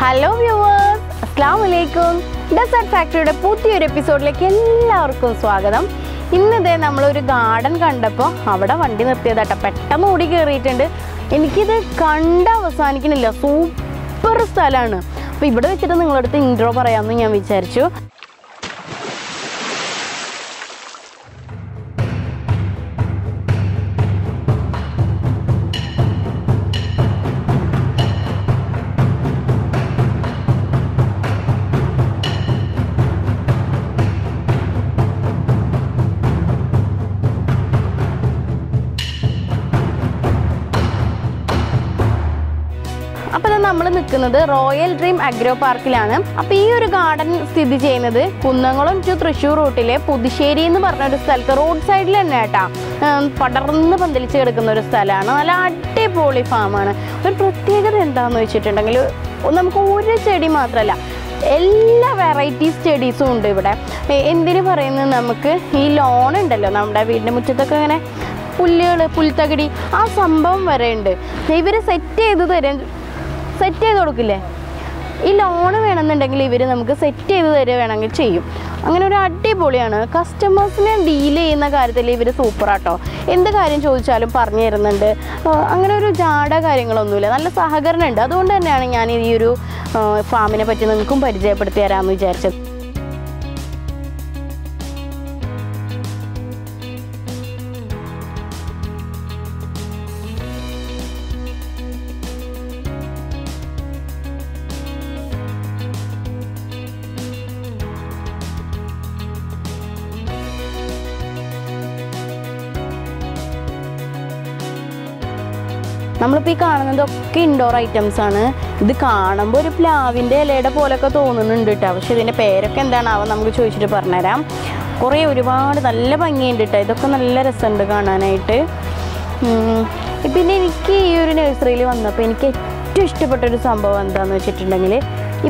Hello viewers, അസ്സലാമു അലൈക്കും. Desert ഫാക്ടറിയുടെ പുതിയൊരു എപ്പിസോഡിലേക്ക് എല്ലാവർക്കും സ്വാഗതം. ഇന്നിതേ നമ്മളൊരു ഗാർഡൻ കണ്ടപ്പോൾ അവിടെ വണ്ടി നിർത്തിയതാട്ടോ. പെട്ടെന്ന് ഓടി കയറിയിട്ടുണ്ട്. എനിക്കിത് കണ്ട് അവസാനിക്കണില്ല. സൂപ്പർ സ്ഥലമാണ്. അപ്പോൾ ഇവിടെ വെച്ചിട്ട് നിങ്ങളടുത്ത് ഇൻട്രോ പറയാമെന്ന് ഞാൻ വിചാരിച്ചു. അപ്പോൾ നമ്മൾ നിൽക്കുന്നത് റോയൽ ഡ്രീം അഗ്രോ പാർക്കിലാണ്. അപ്പോൾ ഈ ഒരു ഗാർഡൻ സ്ഥിതി ചെയ്യുന്നത് കുന്നംകുളം ടു തൃശ്ശൂർ റൂട്ടിലെ പുതുശ്ശേരി എന്ന് പറഞ്ഞൊരു സ്ഥലത്ത് റോഡ് സൈഡിൽ തന്നെ കേട്ടോ. പടർന്ന് പന്തലിച്ച് കിടക്കുന്ന ഒരു സ്ഥലമാണ്. നല്ല അടിപൊളി ഫാമാണ്. ഒരു പ്രത്യേകത എന്താണെന്ന് വെച്ചിട്ടുണ്ടെങ്കിൽ നമുക്ക് ഒരു ചെടി മാത്രമല്ല, എല്ലാ വെറൈറ്റീസ് ചെടീസും ഉണ്ട് ഇവിടെ. എന്തിനു പറയുന്നത്, നമുക്ക് ഈ ലോൺ ഉണ്ടല്ലോ നമ്മുടെ വീടിൻ്റെ മുറ്റത്തൊക്കെ ഇങ്ങനെ പുൽത്തകിടി, ആ സംഭവം വരെ ഉണ്ട്. ഇവർ സെറ്റ് ചെയ്ത് കൊടുക്കില്ലേ. ഈ ലോണ് വേണമെന്നുണ്ടെങ്കിൽ ഇവർ നമുക്ക് സെറ്റ് ചെയ്ത് വേണമെങ്കിൽ ചെയ്യും. അങ്ങനെ ഒരു അടിപൊളിയാണ്. കസ്റ്റമേഴ്സിനെ ഡീൽ ചെയ്യുന്ന കാര്യത്തിൽ ഇവർ സൂപ്പറാട്ടോ. എന്ത് കാര്യം ചോദിച്ചാലും പറഞ്ഞു തരുന്നുണ്ട്. അങ്ങനെ ഒരു ജാട കാര്യങ്ങളൊന്നുമില്ല. നല്ല സഹകരണം ഉണ്ട്. അതുകൊണ്ട് തന്നെയാണ് ഞാൻ ഈ ഒരു ഫാമിനെ പറ്റി നിങ്ങൾക്കും പരിചയപ്പെടുത്തി തരാമെന്ന് വിചാരിച്ചത്. നമ്മളിപ്പോൾ ഈ കാണുന്നതൊക്കെ ഇൻഡോർ ഐറ്റംസ് ആണ്. ഇത് കാണുമ്പോൾ ഒരു പ്ലാവിൻ്റെ ഇലയുടെ പോലൊക്കെ തോന്നുന്നുണ്ട് കേട്ടോ. പക്ഷെ ഇതിൻ്റെ പേരൊക്കെ എന്താണാവോ നമുക്ക് ചോദിച്ചിട്ട് പറഞ്ഞുതരാം. ഒരുപാട് നല്ല ഭംഗിയുണ്ട് കേട്ടോ. ഇതൊക്കെ നല്ല രസമുണ്ട് കാണാനായിട്ട്. പിന്നെ എനിക്ക് ഈ ഒരു നഴ്സറിയിൽ വന്നപ്പോൾ എനിക്ക് ഏറ്റവും ഇഷ്ടപ്പെട്ടൊരു സംഭവം എന്താണെന്ന് വെച്ചിട്ടുണ്ടെങ്കിൽ,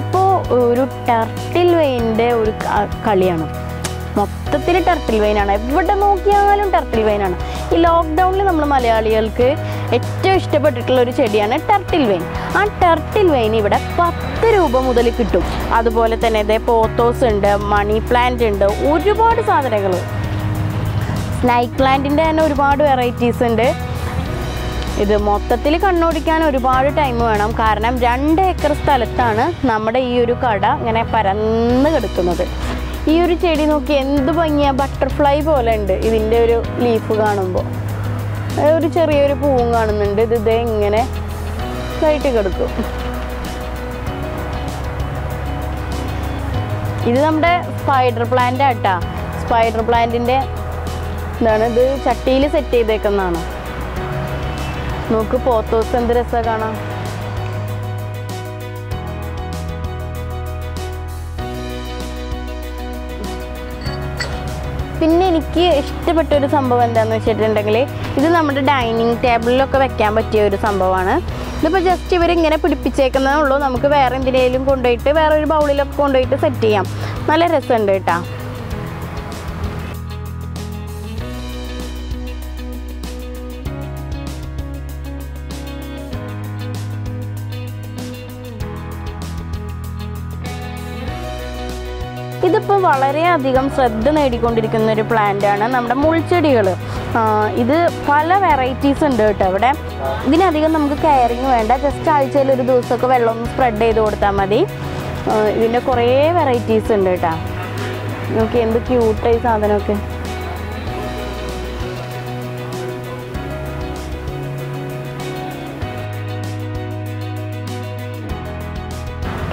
ഇപ്പോൾ ഒരു ടർട്ടിൽ വെയിൻ്റെ ഒരു കളിയാണ്. മൊത്തത്തിൽ ടർട്ടിൽ വെയിനാണ്. എവിടെ നോക്കിയാലും ടർട്ടിൽ വെയിനാണ്. ഈ ലോക്ക്ഡൗണിൽ നമ്മൾ മലയാളികൾക്ക് ഏറ്റവും ഇഷ്ടപ്പെട്ടിട്ടുള്ള ഒരു ചെടിയാണ് ടർട്ടിൽ വെയിൻ. ആ ടർട്ടിൽ വെയിൻ ഇവിടെ 10 രൂപ മുതൽ കിട്ടും. അതുപോലെ തന്നെ ഇതേ പോത്തോസ് ഉണ്ട്, മണി പ്ലാന്റ് ഉണ്ട്, ഒരുപാട് സാധനങ്ങൾ. സ്നൈക്ക് പ്ലാന്റിൻ്റെ തന്നെ ഒരുപാട് വെറൈറ്റീസ് ഉണ്ട്. ഇത് മൊത്തത്തിൽ കണ്ണോടിക്കാൻ ഒരുപാട് ടൈം വേണം. കാരണം 2 ഏക്കർ സ്ഥലത്താണ് നമ്മുടെ ഈ ഒരു കട ഇങ്ങനെ പരന്ന് കിടക്കുന്നത്. ഈ ഒരു ചെടി നോക്കി എന്ത് ഭംഗിയാണ്. ബട്ടർഫ്ലൈ പോലെ ഉണ്ട് ഇതിൻ്റെ ഒരു ലീഫ് കാണുമ്പോൾ. ഒരു ചെറിയൊരു പൂവും കാണുന്നുണ്ട്. ഇതേ ഇങ്ങനെ ഇതായിട്ട് കിടക്കും. ഇത് നമ്മുടെ സ്പൈഡർ പ്ലാന്റ് ആട്ടാ. സ്പൈഡർ പ്ലാന്റിൻ്റെ എന്താണ് ഇത്, ചട്ടിയിൽ സെറ്റ് ചെയ്തേക്കുന്നതാണ്. നോക്ക് പോത്തോസ് എന്ത് രസമാണ് കാണാം. പിന്നെ എനിക്ക് ഇഷ്ടപ്പെട്ടൊരു സംഭവം എന്താണെന്ന് വെച്ചിട്ടുണ്ടെങ്കിൽ, ഇത് നമ്മുടെ ഡൈനിങ് ടേബിളിലൊക്കെ വെക്കാൻ പറ്റിയ ഒരു സംഭവമാണ്. ഇതിപ്പോൾ ജസ്റ്റ് ഇവരിങ്ങനെ പിടിപ്പിച്ചേക്കുന്നതേ ഉള്ളൂ. നമുക്ക് വേറെ എന്തിനേലും കൊണ്ടുപോയിട്ട് വേറെ ഒരു ബൗളിലൊക്കെ കൊണ്ടുപോയിട്ട് സെറ്റ് ചെയ്യാം. നല്ല രസമുണ്ട് കേട്ടോ. ഇതിപ്പോൾ വളരെയധികം ശ്രദ്ധ നേടിക്കൊണ്ടിരിക്കുന്ന ഒരു പ്ലാന്റാണ് നമ്മുടെ മുൾച്ചെടികൾ. ഇത് പല വെറൈറ്റീസ് ഉണ്ട് കേട്ടോ ഇവിടെ. ഇതിനധികം നമുക്ക് കെയറിങ് വേണ്ട. ജസ്റ്റ് ആഴ്ചയിൽ ഒരു ദിവസമൊക്കെ വെള്ളം ഒന്ന് സ്പ്രെഡ് ചെയ്ത് കൊടുത്താൽ മതി. ഇതിൻ്റെ കുറേ വെറൈറ്റീസ് ഉണ്ട് കേട്ടോ. നോക്കി എന്ത് ക്യൂട്ടായി സാധനമൊക്കെ.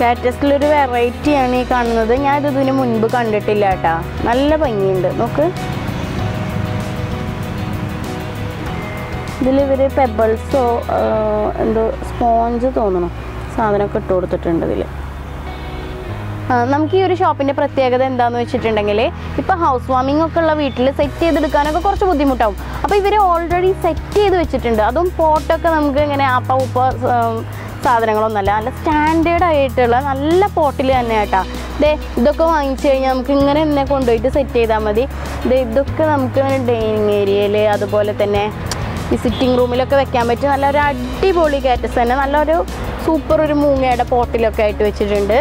കാറ്റസിലൊരു വെറൈറ്റിയാണ് ഈ കാണുന്നത്. ഞാനിത് ഇതിന് മുൻപ് കണ്ടിട്ടില്ല കേട്ടോ. നല്ല ഭംഗിയുണ്ട്. നോക്ക്, ഇതിലിവർ പെബിൾസോ എന്തോ സ്പോഞ്ച് തോന്നണം സാധനമൊക്കെ ഇട്ട് കൊടുത്തിട്ടുണ്ട് ഇതിൽ. നമുക്ക് ഈ ഒരു ഷോപ്പിൻ്റെ പ്രത്യേകത എന്താണെന്ന് വെച്ചിട്ടുണ്ടെങ്കിൽ, ഇപ്പോൾ ഹൗസ് വാമിംഗ് ഒക്കെ ഉള്ള വീട്ടിൽ സെറ്റ് ചെയ്തെടുക്കാനൊക്കെ കുറച്ച് ബുദ്ധിമുട്ടാവും. അപ്പോൾ ഇവർ ഓൾറെഡി സെറ്റ് ചെയ്ത് വെച്ചിട്ടുണ്ട്. അതും പോട്ടൊക്കെ നമുക്ക് ഇങ്ങനെ ഉപ്പ സാധനങ്ങളൊന്നുമല്ല, നല്ല സ്റ്റാൻഡേർഡ് ആയിട്ടുള്ള നല്ല പോട്ടിൽ തന്നെ കേട്ടോ. ഇതൊക്കെ വാങ്ങിച്ചു കഴിഞ്ഞാൽ നമുക്ക് ഇങ്ങനെ തന്നെ കൊണ്ടുപോയിട്ട് സെറ്റ് ചെയ്താൽ മതി. ഇതൊക്കെ നമുക്ക് ഡൈനിങ് ഏരിയയിൽ, അതുപോലെ തന്നെ ഈ സിറ്റിംഗ് റൂമിലൊക്കെ വെക്കാൻ പറ്റിയ നല്ലൊരു അടിപൊളി കാറ്റസ് തന്നെ, നല്ലൊരു സൂപ്പർ ഒരു മൂങ്ങയുടെ പോട്ടിലൊക്കെ ആയിട്ട് വെച്ചിട്ടുണ്ട്.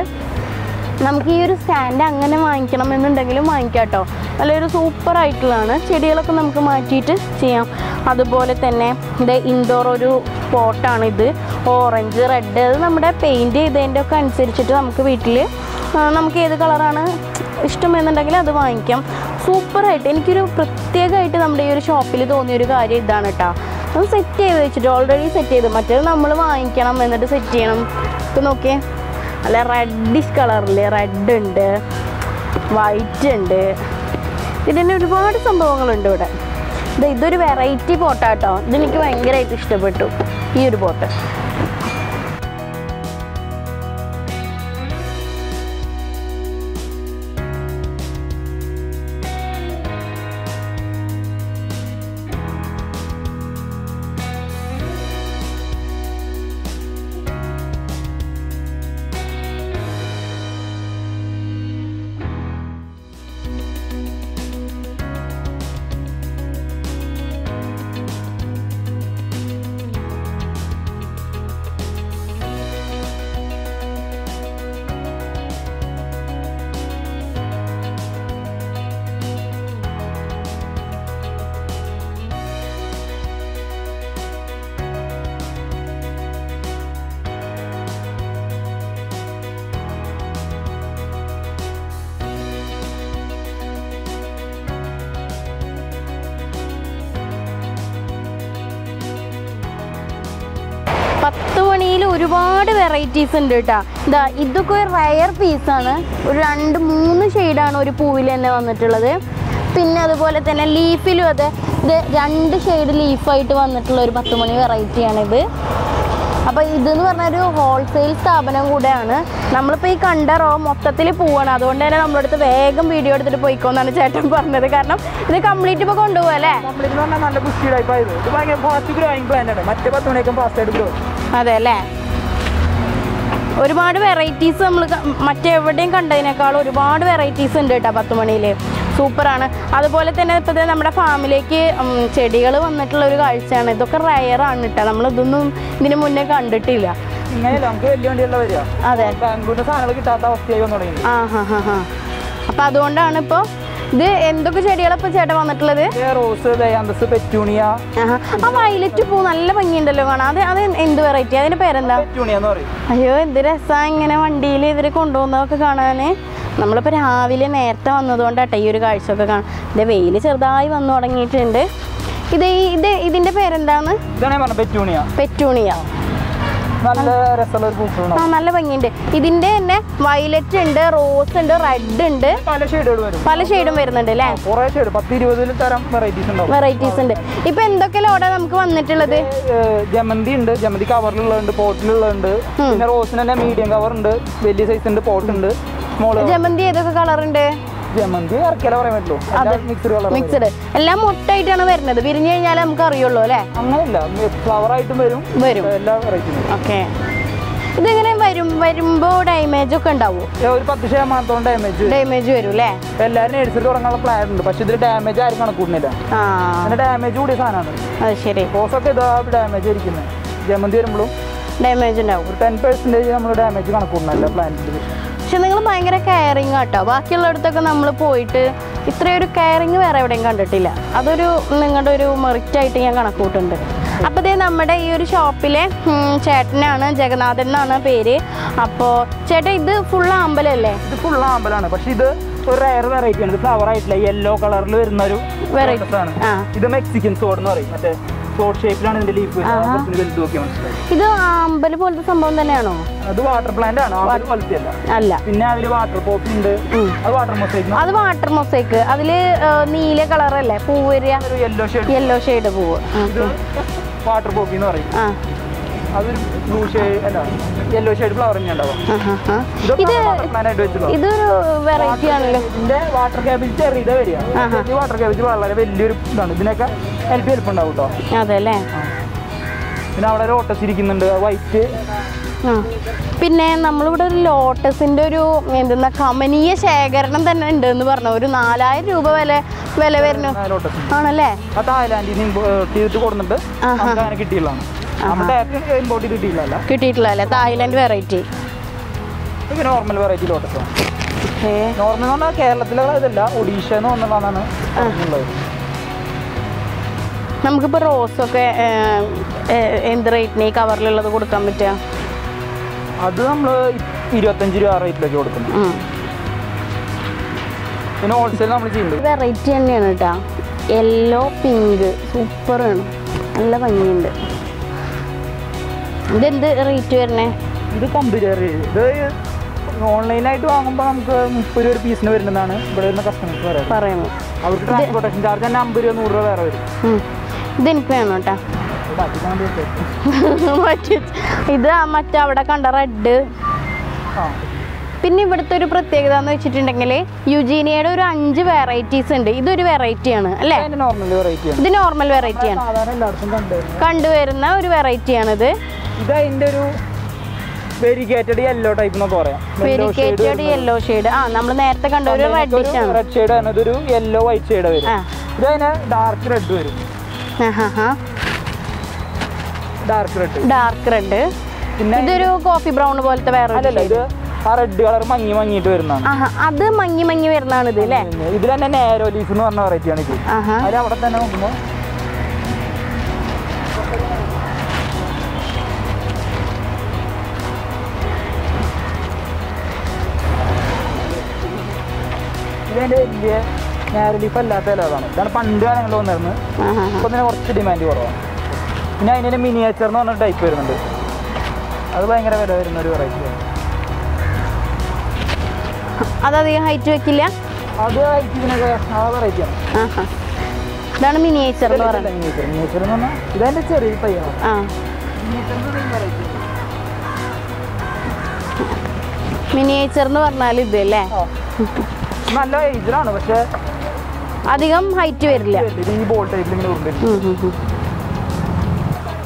നമുക്ക് ഈ ഒരു സ്റ്റാൻഡ് അങ്ങനെ വാങ്ങിക്കണം എന്നുണ്ടെങ്കിലും വാങ്ങിക്കാം കേട്ടോ. നല്ലൊരു സൂപ്പർ ആയിട്ടുള്ളതാണ്. ചെടികളൊക്കെ നമുക്ക് മാറ്റിയിട്ട് ചെയ്യാം. അതുപോലെ തന്നെ ഇത് ഇൻഡോർ ഒരു പോട്ടാണിത്, ഓറഞ്ച് റെഡ്, അത് നമ്മുടെ പെയിൻറ്റ് ചെയ്തതിൻ്റെ ഒക്കെ അനുസരിച്ചിട്ട് നമുക്ക് വീട്ടിൽ നമുക്ക് ഏത് കളറാണ് ഇഷ്ടമെന്നുണ്ടെങ്കിൽ അത് വാങ്ങിക്കാം. സൂപ്പറായിട്ട് എനിക്കൊരു പ്രത്യേകമായിട്ട് നമ്മുടെ ഈ ഒരു ഷോപ്പിൽ തോന്നിയൊരു കാര്യം ഇതാണ് കേട്ടോ. അത് സെറ്റ് ചെയ്ത് വെച്ചിട്ട് ഓൾറെഡി സെറ്റ് ചെയ്ത്, മറ്റേത് നമ്മൾ വാങ്ങിക്കണം എന്നിട്ട് സെറ്റ് ചെയ്യണം. ഇപ്പം നോക്കിയേ, അല്ല റെഡിഷ് കളറിൽ റെഡ് ഉണ്ട്, വൈറ്റ് ഉണ്ട്, ഇതിന് ഒരുപാട് സംഭവങ്ങളുണ്ട് ഇവിടെ. ഇതൊരു വെറൈറ്റി പോട്ടാട്ടോ. ഇതെനിക്ക് ഭയങ്കരമായിട്ട് ഇഷ്ടപ്പെട്ടു ഈ ഒരു പോട്ട്. പത്ത് മണിയിൽ ഒരുപാട് വെറൈറ്റീസ് ഉണ്ട് കേട്ടോ. ഇതൊക്കെ ഒരു റയർ പീസാണ്. ഒരു 2-3 ഷെയ്ഡാണ് ഒരു പൂവിൽ തന്നെ വന്നിട്ടുള്ളത്. പിന്നെ അതുപോലെ തന്നെ ലീഫിലും അതെ, ഇത് 2 ഷെയ്ഡ് ലീഫായിട്ട് വന്നിട്ടുള്ള ഒരു 10 മണി വെറൈറ്റിയാണിത്. അപ്പോൾ ഇതെന്ന് പറഞ്ഞൊരു ഹോൾസെയിൽ സ്ഥാപനം കൂടെയാണ്. നമ്മളിപ്പോൾ ഈ കണ്ട റോ മൊത്തത്തിൽ പോവാണ്. അതുകൊണ്ട് തന്നെ നമ്മളടുത്ത് വേഗം വീഡിയോ എടുത്തിട്ട് പോയിക്കോന്നാണ് ചേട്ടൻ പറഞ്ഞത്. കാരണം ഇത് കംപ്ലീറ്റ് ഇപ്പോൾ കൊണ്ടുപോകും അല്ലേ? അതെ അല്ലേ? ഒരുപാട് വെറൈറ്റീസ് നമ്മൾ മറ്റെവിടെയും കണ്ടതിനേക്കാളും ഒരുപാട് വെറൈറ്റീസ് ഉണ്ട് കേട്ടോ 10 മണിയിൽ. സൂപ്പറാണ്. അതുപോലെ തന്നെ ഇപ്പോൾ നമ്മുടെ ഫാമിലേക്ക് ചെടികൾ വന്നിട്ടുള്ള ഒരു കാഴ്ചയാണ്. ഇതൊക്കെ റയറാണ് കേട്ടോ. നമ്മളിതൊന്നും ഇതിന് മുന്നേ കണ്ടിട്ടില്ല. അതെ. അപ്പം അതുകൊണ്ടാണ് ഇപ്പോൾ ഇത് എന്തൊക്കെ ചെടികളപ്പോൾ ചേട്ടൻ വന്നിട്ടുള്ളത്? Rose, dianthus, petunia. ആ വയലറ്റ് പൂ നല്ല ഭംഗിയുണ്ടല്ലോ കാണാൻ. അത് എന്ത് വെറൈറ്റി? അതിന്റെ പേരെന്താ? അയ്യോ എന്ത് രസമാണ് ഇങ്ങനെ വണ്ടിയിൽ ഇവർ കൊണ്ടുപോകുന്നതൊക്കെ കാണാൻ. നമ്മളിപ്പോൾ രാവിലെ നേരത്തെ വന്നതുകൊണ്ടാട്ടെ ഈ ഒരു കാഴ്ചയൊക്കെ കാണാം. ഇത് വെയിൽ ചെറുതായി വന്നു തുടങ്ങിയിട്ടുണ്ട്. ഇതിന്റെ പേരെന്താണ്? പെറ്റൂണിയ. നല്ല ഭംഗിയുണ്ട്. ഇതിന്റെ തന്നെ വയലറ്റ് ഉണ്ട്, റോസ് ഉണ്ട്, റെഡ് ഉണ്ട്, പല ഷെയ്ഡും വരുന്നുണ്ട് അല്ലേ? വെറൈറ്റീസ് ഉണ്ട്. ഇപ്പൊ എന്തൊക്കെ ലോഡാ നമുക്ക് വന്നിട്ടുള്ളത്? ജമന്തി ഉണ്ട്, ജമന്തി കവറിലുള്ളുണ്ട്, പോട്ടിലുള്ളുണ്ട്. പിന്നെ റോസിന് തന്നെ മീഡിയം കവർ ഉണ്ട്, വലിയ സൈസ് ഉണ്ട്, പോട്ട് ഉണ്ട്. ജമന്തി ഏതൊക്കെ കളർ ഉണ്ട്? മിക്സ്ഡ് എല്ലാം മൊട്ടായിട്ടാണ് വരുന്നത്. വിരിഞ്ഞു കഴിഞ്ഞാൽ നമുക്ക് അറിയുള്ളൂ അല്ലേ? അങ്ങനെയല്ല, ഫ്ലവർ ആയിട്ടും വരും. ഓക്കെ. ഇതെങ്ങനെ വരുമ്പോ ഡാമേജ് ഒക്കെ ഉണ്ടാവും? ഒരു 10% ഡാമേജ് വരും അല്ലേ? എല്ലാവരും നേഴ്സറി തുടങ്ങാനുള്ള പ്ലാൻ ഉണ്ട്. പക്ഷെ ഇതിൽ ഡാമേജ് ആരും കണക്കൂടുന്നില്ല. ഡാമേജ് കൂടിയ സാധനമാണ്. അത് ശരി. റോസൊക്കെ ഇതാ ഡാമേജ് ആയിരിക്കുന്നത്. ജമന്തി വരുമ്പോഴും ഡാമേജ് ഉണ്ടാവും. ഒരു 10% നമ്മൾ ഡാമേജ് കണക്കൂടുന്നില്ല പ്ലാന്റിൽ. പക്ഷെ നിങ്ങൾ ഭയങ്കര കെയറിങ് കേട്ടോ. ബാക്കിയുള്ളിടത്തൊക്കെ നമ്മൾ പോയിട്ട് ഇത്രയൊരു കെയറിങ് വേറെ എവിടെയും കണ്ടിട്ടില്ല. അതൊരു നിങ്ങളുടെ ഒരു മെറിറ്റായിട്ട് ഞാൻ കണക്കൂട്ടുണ്ട്. അപ്പോൾ ഇതേ നമ്മുടെ ഈ ഒരു ഷോപ്പിലെ ചേട്ടനാണ്, ജഗന്നാഥൻ എന്നാണ് പേര്. അപ്പോൾ ചേട്ടാ ഇത് ഫുൾ ആമ്പലല്ലേ? ഇത് ഫുൾ ആമ്പലാണ്. പക്ഷെ ഇത് ഒരു റയർ വെറൈറ്റി ആണ്. ഇത് ഫ്ലവർ ആയിട്ടില്ല, യെല്ലോ കളറിൽ വരുന്ന ഒരു വെറൈറ്റി ആണ്. ഇത് മെക്സിക്കൻ സോഡ് എന്ന് പറയും. മറ്റേ സോഡ് ഷേപ്പിലാണ് ഇതിന്റെ ലീഫ്. ഇത് ആമ്പല് പോലത്തെ സംഭവം തന്നെയാണോ? അത് വാട്ടർ പ്ലാന്റ് ആണ്, ആമ്പല് പോലത്തെ അല്ല. പിന്നെ അതില് വാട്ടർ പോപ്പി ഉണ്ട്. അത് വാട്ടർ മൊസൈക്ക്. അത് വാട്ടർ മൊസൈക്ക്. അതില് നീല കളറല്ലേ പൂവ് വരിക? യെല്ലോ ഷെയ്ഡ് പൂവ്. വാട്ടർ പോപ്പി എന്ന് പറയും. അത് ബ്ലൂ ഷെയ്ഡ് അല്ല, യെല്ലോ ഷെയ്ഡ് ഫ്ലവർ ഉണ്ടാവും. ഇതൊരു വെറൈറ്റി ആണല്ലോ. ഇതിന്റെ വാട്ടർ ക്യാബേജ് ചെറിയ വരിക. വാട്ടർ ക്യാബേജ് വളരെ വലിയൊരു ഇതാണ്. ഇതിനൊക്കെ ഹെൽപ്പ് ഉണ്ടാവും കേട്ടോ. അതെ അല്ലേ? പിന്നെ അവിടെ ലോട്ടസ് ഇരിക്കുന്നുണ്ട്, വൈറ്റ് പിന്നെ നമ്മളിവിടെ ഒരു ലോട്ടസിൻ്റെ ഒരു എന്തെന്നാ കമനീയ ശേഖരണം തന്നെ ഉണ്ട് എന്ന് പറഞ്ഞു. ഒരു 4000 രൂപ വില വരുന്നു ആണല്ലേ? കിട്ടിയിട്ടില്ല. Thailand variety normal variety lotus. Normal എന്ന് പറഞ്ഞാൽ കേരളത്തിലെ ഇതല്ല, ഒഡീഷ എന്ന് പറഞ്ഞതാണ്. നമുക്കിപ്പോൾ റോസൊക്കെ എന്ത് റേറ്റിന് ഈ കവറിലുള്ളത് കൊടുക്കാൻ പറ്റുക? അത് നമ്മൾ 25 രൂപ റേറ്റിലൊക്കെ കൊടുക്കുന്നു. പിന്നെ ഹോൾസെയിൽ നമ്മൾ ചെയ്യുന്നത് വെറൈറ്റി തന്നെയാണ് കേട്ടോ. യെല്ലോ പിങ്ക് സൂപ്പറാണ്, നല്ല ഭംഗിയുണ്ട്. ഇതെന്ത് റേറ്റ് വരണേ? ഇത് 50 രൂപ. ഇത് ഓൺലൈനായിട്ട് വാങ്ങുമ്പോൾ നമുക്ക് 30 രൂപ പീസിന് വരുന്നതാണ് ഇവിടെ വരുന്ന കസ്റ്റമേഴ്സ് പറയുന്നത്. അവർക്ക് ട്രാൻസ്പോർട്ടേഷൻ ചാർജ് തന്നെ 50 രൂപ 100 രൂപ വേറെ വരും. ഇതെനിക്ക് വേണം കേട്ടോ. ഇത് മറ്റേ അവിടെ കണ്ട റെഡ്. പിന്നെ ഇവിടുത്തെ ഒരു പ്രത്യേകത എന്ന് വെച്ചിട്ടുണ്ടെങ്കിൽ യുജീനിയയുടെ ഒരു 5 വെറൈറ്റീസ് ഉണ്ട്. ഇതൊരു വെറൈറ്റിയാണ് അല്ലേ? ഇത് നോർമൽ വെറൈറ്റിയാണ്, കണ്ടുവരുന്ന ഒരു വെറൈറ്റിയാണിത്. ഇത് അതിൻ്റെ ഒരു വെരിഗേറ്റഡ് യെല്ലോ ടൈപ്പ് എന്നൊക്കെ പറയാം. Variegated yellow shade. നമ്മൾ നേരത്തെ കണ്ട ഒരു റെഡിഷ് ആണ്. റെഡ് ഷെയ്ഡ് ആണ്. ഇതൊരു യെല്ലോ വൈറ്റ് ഷെയ്ഡ് വരും. ഇത് അതിന് ഡാർക്ക് റെഡ് വരും. Dark red. പിന്നെ ഇതൊരു കോഫി ബ്രൗൺ പോലത്തെ വേറെ ഇത് ആ റെഡ് കളർ മങ്ങിയിട്ട് വരുന്നതാണ്. അത് മങ്ങി വരുന്നതാണ് ഇത് അല്ലേ? ഇതിൽ തന്നെ നാരോ ലീഫ് എന്ന് പറഞ്ഞ വെറൈറ്റി ആണ്. ഇത് അത് അവിടെ തന്നെ നോക്കുമ്പോൾ ഇതിൻ്റെ വലിയ നാരോ ലീഫ് അല്ലാത്ത ഇലകളാണ്. ഇതാണ് പണ്ട് കാലങ്ങളിൽ വന്നിരുന്നത്. അപ്പോൾ തന്നെ കുറച്ച് ഡിമാൻഡ് കുറവാണ്. പിന്നെ അതിൻ്റെ മിനിയേച്ചർ എന്ന് പറഞ്ഞ ടൈപ്പ് വരുന്നുണ്ട്. അത് ഭയങ്കര വില വരുന്ന ഒരു വെറൈറ്റിയാണ്. അതധികം ഹൈറ്റ് വെക്കില്ല. അത് ഹൈറ്റിനൊക്കെ ആ വെറൈറ്റിയാണ്. ഇതാണ് മിനിയേച്ചർ എന്ന് പറയുന്നത്. മിനിയേച്ചർ എന്ന് പറഞ്ഞാൽ ഇതെൻ്റെ ചെറിയ പയ്യാണ്. മിനിയേച്ചർ എന്ന് പറഞ്ഞാൽ ഇത് അല്ലേ? നല്ല ഏജറാണ്, പക്ഷെ അധികം ഹൈറ്റ് വരില്ല. ഈ ബോൾ ടൈപ്പിൽ ഇങ്ങനെ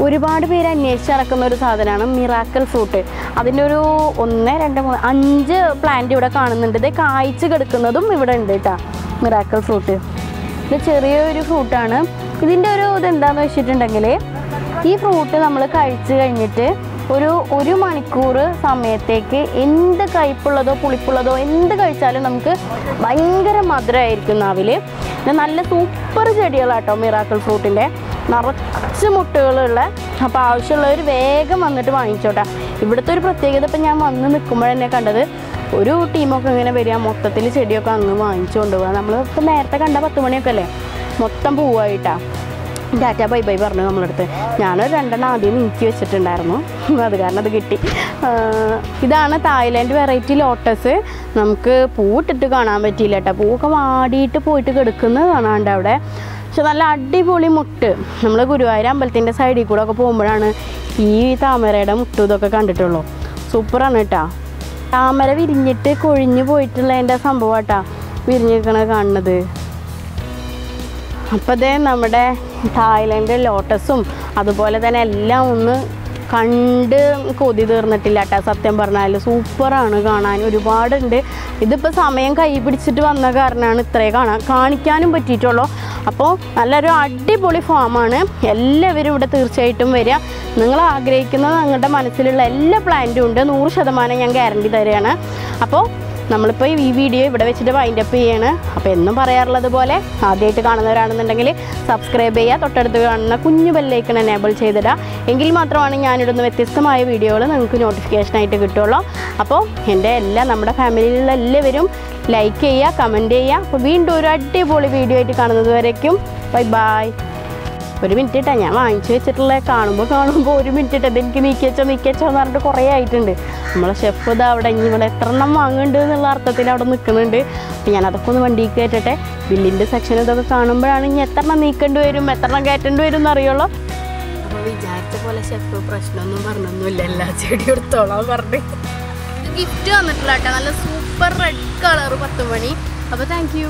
ഒരുപാട് പേര് അന്വേഷിച്ച് നടക്കുന്ന ഒരു സാധനമാണ് മിറാക്കിൾ ഫ്രൂട്ട്. അതിൻ്റെ ഒരു 1 2 3 5 പ്ലാന്റ് ഇവിടെ കാണുന്നുണ്ട്. ഇത് കായ്ച്ച് കിടക്കുന്നതും ഇവിടെ ഉണ്ട് കേട്ടോ. മിറാക്കിൾ ഫ്രൂട്ട് ഇത് ചെറിയൊരു ഫ്രൂട്ടാണ്. ഇതിൻ്റെ ഒരു ഇതെന്താണെന്ന് വെച്ചിട്ടുണ്ടെങ്കിൽ ഈ ഫ്രൂട്ട് നമ്മൾ കഴിച്ച് കഴിഞ്ഞിട്ട് ഒരു 1 മണിക്കൂർ സമയത്തേക്ക് എന്ത് കയ്പുള്ളതോ പുളിപ്പുള്ളതോ എന്ത് കഴിച്ചാലും നമുക്ക് ഭയങ്കര മധുരമായിരിക്കും നാവിൽ. നല്ല സൂപ്പർ ചെടികളാട്ടോ മിറാക്കിൾ ഫ്രൂട്ടിൻ്റെ. നിറച്ച് മുട്ടുകളുള്ള. അപ്പോൾ ആവശ്യമുള്ളവർ വേഗം വന്നിട്ട് വാങ്ങിച്ചോട്ടെ. ഇവിടുത്തെ ഒരു പ്രത്യേകത ഇപ്പം ഞാൻ വന്ന് നിൽക്കുമ്പോഴെന്നെ കണ്ടത്, ഒരു ടീമൊക്കെ ഇങ്ങനെ വരിക, മൊത്തത്തിൽ ചെടിയൊക്കെ അങ്ങ് വാങ്ങിച്ചുകൊണ്ട് പോവുക. നമ്മൾ ഇപ്പം നേരത്തെ കണ്ട 10 മണിയൊക്കെ അല്ലേ, മൊത്തം പൂവായിട്ടാണ്. ടാറ്റ ബൈ ബൈ പറഞ്ഞു നമ്മളടുത്ത്. ഞാനൊരു 2 ആദ്യം നീക്കി വെച്ചിട്ടുണ്ടായിരുന്നു, അത് കാരണം അത് കിട്ടി. ഇതാണ് തായ്ലാൻഡ് വെറൈറ്റി ലോട്ടസ്. നമുക്ക് പൂവിട്ടിട്ട് കാണാൻ പറ്റിയില്ല കേട്ടോ. പൂവൊക്കെ വാടിയിട്ട് പോയിട്ട് കിടക്കുന്നത് കാണാണ്ട് അവിടെ. പക്ഷെ നല്ല അടിപൊളി മുട്ട്. നമ്മൾ ഗുരുവായൂർ അമ്പലത്തിൻ്റെ സൈഡിൽ കൂടെ ഒക്കെ പോകുമ്പോഴാണ് ഈ താമരയുടെ മുട്ടും ഇതൊക്കെ കണ്ടിട്ടുള്ളൂ. സൂപ്പറാണ് കേട്ടോ. താമര വിരിഞ്ഞിട്ട് കൊഴിഞ്ഞു പോയിട്ടുള്ളതിൻ്റെ സംഭവം കേട്ടോ വിരിഞ്ഞിരിക്കണത് കാണുന്നത്. അപ്പോൾ അതേ നമ്മുടെ തായ്ലൻഡ് ലോട്ടസും അതുപോലെ തന്നെ എല്ലാം ഒന്ന് കണ്ട് കൊതി തീർന്നിട്ടില്ല കേട്ടോ. സത്യം പറഞ്ഞാൽ സൂപ്പറാണ് കാണാൻ, ഒരുപാടുണ്ട്. ഇതിപ്പോൾ സമയം കൈ പിടിച്ചിട്ട് വന്ന കാരണമാണ് ഇത്രയും കാണിക്കാനും പറ്റിയിട്ടുള്ളൂ. അപ്പോൾ നല്ലൊരു അടിപൊളി ഫാമാണ്. എല്ലാവരും ഇവിടെ തീർച്ചയായിട്ടും വരിക. നിങ്ങൾ ആഗ്രഹിക്കുന്നത് നിങ്ങളുടെ മനസ്സിലുള്ള എല്ലാ പ്ലാന്റും ഉണ്ട്. 100% ഞാൻ ഗ്യാരണ്ടി തരികയാണ്. അപ്പോൾ നമ്മളിപ്പോൾ ഈ വീഡിയോ ഇവിടെ വെച്ചിട്ട് വൈൻഡ് അപ്പ് ചെയ്യാണ്. അപ്പോൾ എന്നും പറയാറുള്ളത് പോലെ ആദ്യമായിട്ട് കാണുന്നവരാണെന്നുണ്ടെങ്കിൽ സബ്സ്ക്രൈബ് ചെയ്യുക, തൊട്ടടുത്ത് കാണുന്ന കുഞ്ഞു ബെല്ലൈക്കൺ എനേബിൾ ചെയ്തിടുക. എങ്കിൽ മാത്രമാണ് ഞാനിടുന്ന വ്യത്യസ്തമായ വീഡിയോകൾ നിങ്ങൾക്ക് നോട്ടിഫിക്കേഷനായിട്ട് കിട്ടുള്ളൂ. അപ്പോൾ നമ്മുടെ ഫാമിലിയിലുള്ള എല്ലാവരും ലൈക്ക് ചെയ്യുക, കമൻറ്റ് ചെയ്യുക. അപ്പോൾ വീണ്ടും ഒരു അടിപൊളി വീഡിയോ ആയിട്ട് കാണുന്നത് വരയ്ക്കും ബൈ ബൈ. 1 മിനിറ്റ് ഇട്ടാ ഞാൻ വാങ്ങിച്ചു വെച്ചിട്ടുള്ള. കാണുമ്പോൾ 1 മിനിറ്റ് ഇട്ടത് എനിക്ക് നീക്കിവെച്ചോ എന്ന് പറഞ്ഞിട്ട് കുറേ ആയിട്ടുണ്ട്. നമ്മളെ ഷെഫ് ഇതാ അവിടെ ഇവിടെ എത്ര എണ്ണം വാങ്ങുന്നുണ്ട് എന്നുള്ള അർത്ഥത്തിൽ അവിടെ നിൽക്കുന്നുണ്ട്. അപ്പോൾ ഞാൻ അതൊക്കെ ഒന്ന് വണ്ടിയിൽ കയറ്റട്ടെ. ബില്ലിൻ്റെ സെക്ഷൻ ഇതൊക്കെ കാണുമ്പോഴാണ് ഇനി എത്ര എണ്ണം നീക്കേണ്ടി വരും, എത്ര എണ്ണം കയറ്റേണ്ടി വരും എന്നറിയുള്ളൂ. അപ്പോൾ വിചാരിച്ച പോലെ ഷെഫ് പ്രശ്നമൊന്നും പറഞ്ഞൊന്നുമില്ല, എല്ലാ ചെടി എടുത്തോളാം പറഞ്ഞ്. ഗിഫ്റ്റ് വന്നിട്ടില്ല കേട്ടോ, നല്ല സൂപ്പർ റെഡ് കളർ 10 മണി. അപ്പോൾ താങ്ക് യു.